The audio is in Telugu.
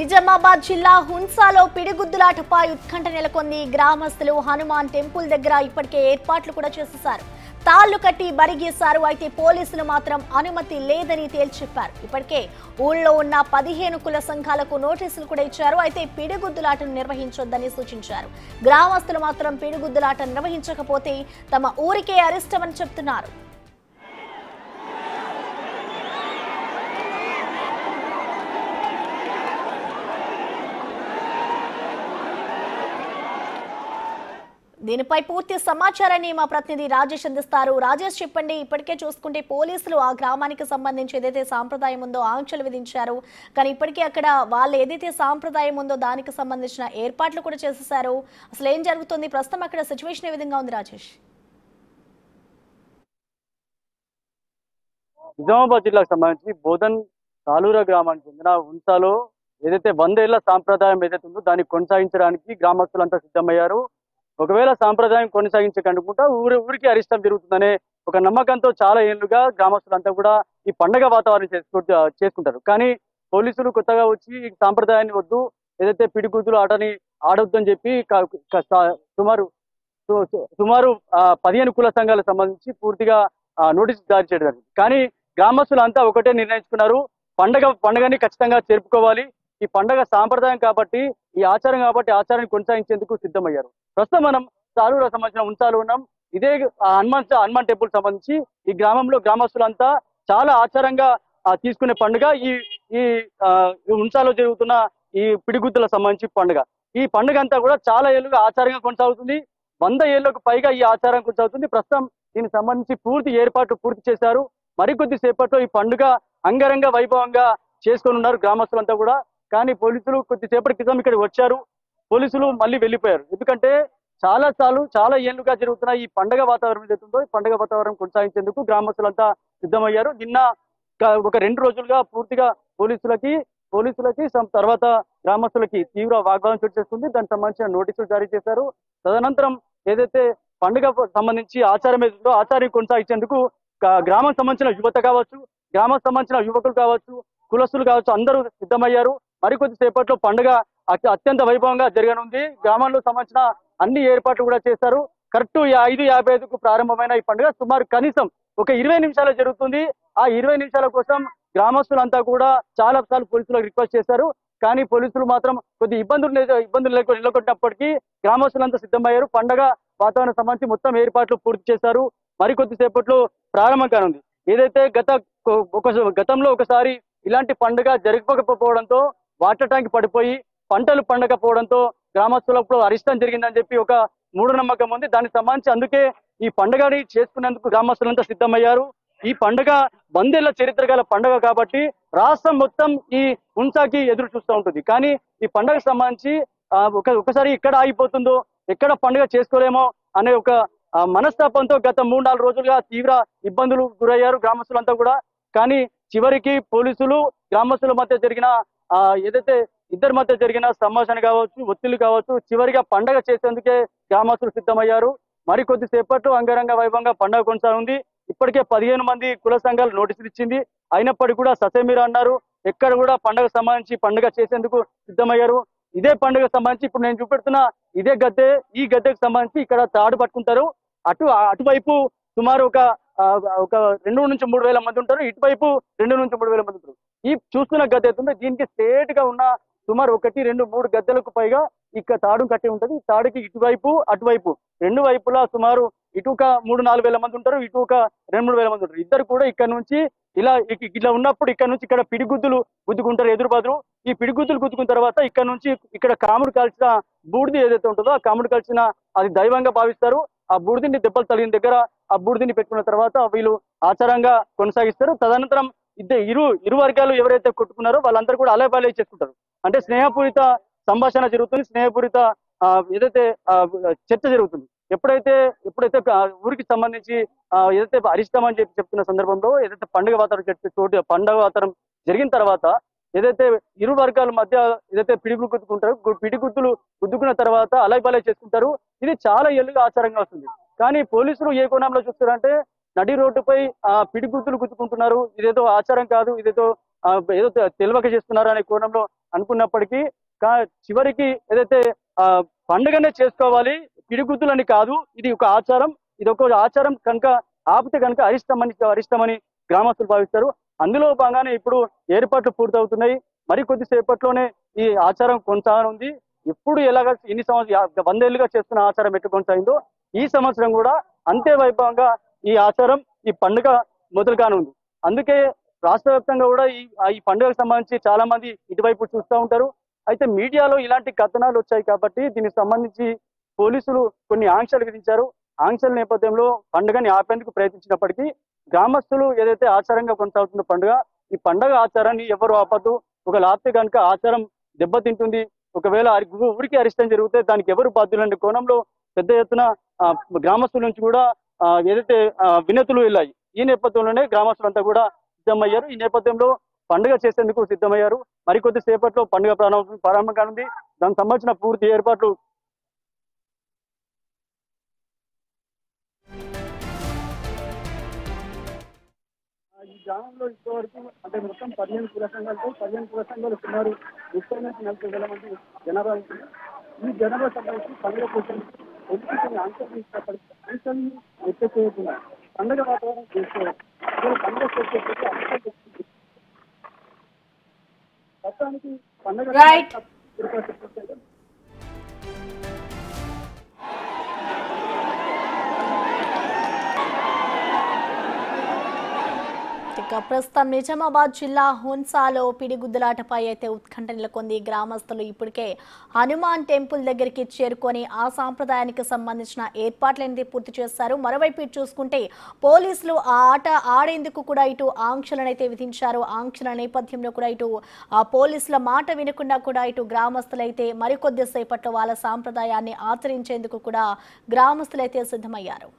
నిజామాబాద్ జిల్లా హున్సాలో పిడిగుద్దులాటపై ఉత్కంఠ నెలకొంది. గ్రామస్తులు హనుమాన్ టెంపుల్ దగ్గర ఇప్పటికే ఏర్పాట్లు కూడా చేసేశారు. తాళ్లు కట్టి బరిగేశారు. అయితే పోలీసులు మాత్రం అనుమతి లేదని తేల్చెప్పారు. ఇప్పటికే ఊళ్ళో ఉన్న 15 కుల సంఘాలకు నోటీసులు కూడా ఇచ్చారు. అయితే పిడిగుద్దులాటను నిర్వహించొద్దని సూచించారు. గ్రామస్తులు మాత్రం పిడిగుద్దులాట నిర్వహించకపోతే తమ ఊరికే అరెస్టమని చెప్తున్నారు. దీనిపై పూర్తి సమాచారాన్ని మా ప్రతినిధి రాజేష్ అందిస్తారు. రాజేష్, చెప్పండి. ఇప్పటికే చూసుకుంటే పోలీసులు ఆ గ్రామానికి సంబంధించి ఏదైతే సాంప్రదాయం ఉందో ఆంక్షలు విధించారు. కానీ ఇప్పటికే అక్కడ వాళ్ళు ఏదైతే సాంప్రదాయం ఉందో దానికి సంబంధించిన ఏర్పాట్లు కూడా చేసేశారు. అసలు ఏం జరుగుతుంది ప్రస్తుతం అక్కడ సిచ్యువేషన్ ఏ విధంగా ఉంది రాజేష్? నిజామాబాద్ జిల్లాకు సంబంధించి బోధన్ తాలూరా గ్రామానికి చెందిన హున్సాలో ఏదైతే 100 ఏళ్ల సాంప్రదాయం ఏదైతే ఉందో దాన్ని కొనసాగించడానికి గ్రామస్తులంతా సిద్ధమయ్యారు. ఒకవేళ సాంప్రదాయం కొనసాగించకుండా ఊరికి అరిష్టం జరుగుతుందనే ఒక నమ్మకంతో చాలా ఏళ్లుగా గ్రామస్తులంతా కూడా ఈ పండగ వాతావరణం చేసుకుంటారు. కానీ పోలీసులు కొత్తగా వచ్చి ఈ సాంప్రదాయాన్ని వద్దు, ఏదైతే పిడిగుద్దులు ఆటని ఆడొద్దని చెప్పి సుమారు 15 కుల సంఘాలకు సంబంధించి పూర్తిగా నోటీసు జారీ చేయడం జరిగింది. కానీ గ్రామస్తులంతా ఒకటే నిర్ణయించుకున్నారు, పండగని ఖచ్చితంగా జరుపుకోవాలి. ఈ పండగ సాంప్రదాయం కాబట్టి, ఈ ఆచారం కాబట్టి ఆచారాన్ని కొనసాగించేందుకు సిద్ధమయ్యారు. ప్రస్తుతం మనం తాలూరా సంబంధించిన హున్సాలో ఉన్నాం. ఇదే హనుమాన్ టెంపుల్ సంబంధించి ఈ గ్రామంలో గ్రామస్తులంతా చాలా ఆచారంగా తీసుకునే పండుగ ఈ హున్సాలో జరుగుతున్న ఈ పిడిగుద్దుల సంబంధించి పండుగ. ఈ పండుగ అంతా కూడా చాలా ఏళ్ళుగా ఆచారంగా కొనసాగుతుంది. 100 ఏళ్లకు పైగా ఈ ఆచారం కొనసాగుతుంది. ప్రస్తుతం దీనికి సంబంధించి ఏర్పాట్లు పూర్తి చేశారు. మరికొద్ది సేపట్లో ఈ పండుగ అంగరంగ వైభవంగా చేసుకొని ఉన్నారు గ్రామస్తులంతా కూడా. కానీ పోలీసులు కొద్దిసేపటి క్రితం ఇక్కడికి వచ్చారు. పోలీసులు మళ్ళీ వెళ్ళిపోయారు. ఎందుకంటే చాలా ఏళ్లుగా జరుగుతున్న ఈ పండగ వాతావరణం ఏదైతుందో ఈ పండగ వాతావరణం కొనసాగించేందుకు గ్రామస్తులంతా సిద్ధమయ్యారు. నిన్న ఒక 2 రోజులుగా పూర్తిగా పోలీసులకి తర్వాత గ్రామస్తులకి తీవ్ర వాగ్వాదం చోటు చేసుకుంది. దానికి సంబంధించిన నోటీసులు జారీ చేశారు. తదనంతరం ఏదైతే పండుగ సంబంధించి ఆచారం ఏదో ఆచారం కొనసాగించేందుకు గ్రామం సంబంధించిన యువత కావచ్చు, గ్రామం సంబంధించిన యువకులు కావచ్చు, కులస్తులు కావచ్చు, అందరూ సిద్ధమయ్యారు. మరికొద్ది సేపట్లో పండుగ అత్యంత వైభవంగా జరగనుంది. గ్రామంలో సంబంధించిన అన్ని ఏర్పాట్లు కూడా చేశారు. కరెక్ట్ 5:55కు ప్రారంభమైన ఈ పండుగ సుమారు కనీసం ఒక 20 నిమిషాలు జరుగుతుంది. ఆ 20 నిమిషాల కోసం గ్రామస్తులంతా కూడా చాలా సార్లు పోలీసులకు రిక్వెస్ట్ చేశారు. కానీ పోలీసులు మాత్రం కొద్ది ఇబ్బందులు నెలకొట్టినప్పటికీ గ్రామస్తులంతా సిద్ధమయ్యారు. పండుగ వాతావరణం సంబంధించి మొత్తం ఏర్పాట్లు పూర్తి చేశారు. మరికొద్ది సేపట్లో ప్రారంభం కానుంది. ఏదైతే గతంలో ఒకసారి ఇలాంటి పండుగ జరగకపోవడంతో వాటర్ ట్యాంక్ పడిపోయి పంటలు పండకపోవడంతో గ్రామస్తులకు అరిష్టం జరిగిందని చెప్పి ఒక మూఢనమ్మకం ఉంది. దానికి సంబంధించి అందుకే ఈ పండుగని చేసుకునేందుకు గ్రామస్తులంతా సిద్ధమయ్యారు. ఈ పండుగ 100 ఏళ్ల చరిత్ర గల పండుగ కాబట్టి రాష్ట్రం మొత్తం ఈ హున్సాకి ఎదురు చూస్తూ ఉంటుంది. కానీ ఈ పండుగకు సంబంధించి ఒకసారి ఎక్కడ ఆగిపోతుందో, ఎక్కడ పండుగ చేసుకోలేమో అనే ఒక మనస్తాపంతో గత 3-4 రోజులుగా తీవ్ర ఇబ్బందులు గురయ్యారు గ్రామస్తులంతా కూడా. కానీ చివరికి పోలీసులు గ్రామస్తుల మధ్య జరిగిన ఏదైతే ఇద్దరి మధ్య జరిగిన సంభాషణ కావచ్చు, ఒత్తిళ్లు కావచ్చు, చివరిగా పండగ చేసేందుకే గ్రామస్తులు సిద్ధమయ్యారు. మరికొద్ది సేపట్లో అంగరంగ వైభవంగా పండుగ కొనసాగుంది. ఇప్పటికే 15 మంది కుల సంఘాలు నోటీసులు ఇచ్చింది. అయినప్పటికీ కూడా ససేమిరా అన్నారు. ఎక్కడ కూడా పండుగ సంబంధించి పండుగ చేసేందుకు సిద్ధమయ్యారు. ఇదే పండుగ సంబంధించి ఇప్పుడు నేను చూపెడుతున్న ఇదే గద్దె, ఈ గద్దెకు సంబంధించి ఇక్కడ తాడు పట్టుకుంటారు. అటువైపు సుమారు ఒక 2 నుంచి 3 వేల మంది ఉంటారు. ఇటువైపు 2 నుంచి 3 వేల మంది ఉంటారు. ఈ చూస్తున్న గద్దె అవుతుంది. దీనికి స్ట్రేట్ గా ఉన్న సుమారు 1, 2, 3 గద్దెలకు పైగా ఇక్కడ తాడు కట్టి ఉంటుంది. తాడుకి ఇటువైపు అటువైపు 2 వైపులా సుమారు ఇటు ఒక 3-4 వేల మంది ఉంటారు, ఇటు ఒక 2-3 వేల మంది ఉంటారు. ఇద్దరు కూడా ఇక్కడ నుంచి ఇలా ఉన్నప్పుడు ఇక్కడ నుంచి ఇక్కడ పిడిగుద్దులు గుద్దుకుంటారు ఎదురుబదురు. ఈ పిడిగుద్దులు గుద్దుకున్న తర్వాత ఇక్కడ కాముడు కాల్చిన బూడిది ఏదైతే ఉంటుందో ఆ కాముడు కాల్చిన అది దైవంగా భావిస్తారు. ఆ బూడిదిని దెబ్బలు తగిలిన దగ్గర ఆ బూడిదిని పెట్టుకున్న తర్వాత వీళ్ళు ఆచారంగా కొనసాగిస్తారు. తదనంతరం ఇరు వర్గాలు ఎవరైతే కొట్టుకున్నారో వాళ్ళందరూ కూడా అలయపాలయ చేసుకుంటారు. అంటే స్నేహపూరిత సంభాషణ జరుగుతుంది, స్నేహపూరిత ఏదైతే చర్చ జరుగుతుంది. ఎప్పుడైతే ఊరికి సంబంధించి ఏదైతే అరిష్టం అని చెప్తున్న సందర్భంలో ఏదైతే పండుగ వాతావరణం జరిగిన తర్వాత ఏదైతే ఇరు వర్గాల మధ్య ఏదైతే పిడిగుద్దులు గుద్దుకున్న తర్వాత అలయపాలయ చేసుకుంటారు. ఇది చాలా ఏళ్ళుగా ఆచారంగా వస్తుంది. కానీ పోలీసులు ఏ కోణంలో చూస్తారంటే నడి రోడ్డుపై పిడిగుద్దులు గుద్దుకుంటున్నారు, ఇదేదో ఆచారం కాదు, ఏదో తెలియక చేస్తున్నారు అనే కోణంలో అనుకున్నప్పటికీ చివరికి ఏదైతే పండుగనే చేసుకోవాలి, పిడిగుద్దులని కాదు, ఇది ఒక ఆచారం, ఇది ఒక ఆచారం కనుక ఆపితే కనుక అరిష్టమని గ్రామస్తులు భావిస్తారు. అందులో భాగంగానే ఇప్పుడు ఏర్పాట్లు పూర్తవుతున్నాయి. మరి కొద్దిసేపట్లోనే ఈ ఆచారం కొనసాగనుంది. ఎప్పుడు ఎలాగా ఇన్ని సంవత్సరాలు 100 ఏళ్లుగా చేస్తున్న ఆచారం ఎట్లా కొనసాగిందో ఈ సంవత్సరం కూడా అంతే వైభవంగా ఈ ఆచారం, ఈ పండుగ మొదలు కానుంది. అందుకే రాష్ట్ర వ్యాప్తంగా కూడా ఈ పండుగకు సంబంధించి చాలా మంది ఇటువైపు చూస్తూ ఉంటారు. అయితే మీడియాలో ఇలాంటి కథనాలు వచ్చాయి కాబట్టి దీనికి సంబంధించి పోలీసులు కొన్ని ఆంక్షలు విధించారు. ఆంక్షల నేపథ్యంలో పండుగని ఆపేందుకు ప్రయత్నించినప్పటికీ గ్రామస్తులు ఏదైతే ఆచారంగా కొనసాగుతున్న పండుగ, ఈ పండుగ ఆచారాన్ని ఎవరు ఆపద్దు. ఒక ఆపితే కనుక ఆచారం దెబ్బతింటుంది. ఒకవేళ ఊరికి అరిష్టం జరిగితే దానికి ఎవరు బాధ్యులనే కోణంలో పెద్ద ఎత్తున గ్రామస్తుల నుంచి కూడా ఏదైతే వినతులు వెళ్ళాయి. ఈ నేపథ్యంలోనే గ్రామస్తులంతా కూడా సిద్ధమయ్యారు. ఈ నేపథ్యంలో పండుగ చేసేందుకు సిద్ధమయ్యారు. మరికొద్ది సేపట్లో పండుగ ప్రారంభం కానుంది. దానికి సంబంధించిన పూర్తి ఏర్పాట్లు ఈ గ్రామంలో ఇప్పటివరకు అంటే మొత్తం 15 కుల సంఘాలు సుమారు 30 నుంచి 40 వేల మంది జనాభా ఉంటుంది. ఈ జనాభా సంబంధించి పండుగ కోసం కొన్ని ఆంక్షలు ఎత్త చేయకుండా పండుగ వాతావరణం చేసుకోవడం, పండుగ చేసేటప్పుడు మొత్తానికి పండుగ ప్రస్తుతం నిజామాబాద్ జిల్లా హున్సాలో పిడిగుద్దులాటపై అయితే ఉత్కంఠ నెలకొంది. గ్రామస్తులు ఇప్పటికే హనుమాన్ టెంపుల్ దగ్గరికి చేరుకొని ఆ సాంప్రదాయానికి సంబంధించిన ఏర్పాట్లనేది పూర్తి చేశారు. మరోవైపు చూసుకుంటే పోలీసులు ఆ ఆట ఆడేందుకు కూడా ఇటు ఆంక్షలనైతే విధించారు. ఆంక్షల నేపథ్యంలో కూడా ఇటు పోలీసుల మాట వినకుండా కూడా ఇటు గ్రామస్తులైతే మరికొద్ది సేపట్లో వాళ్ళ సాంప్రదాయాన్ని ఆచరించేందుకు కూడా గ్రామస్తులైతే సిద్ధమయ్యారు.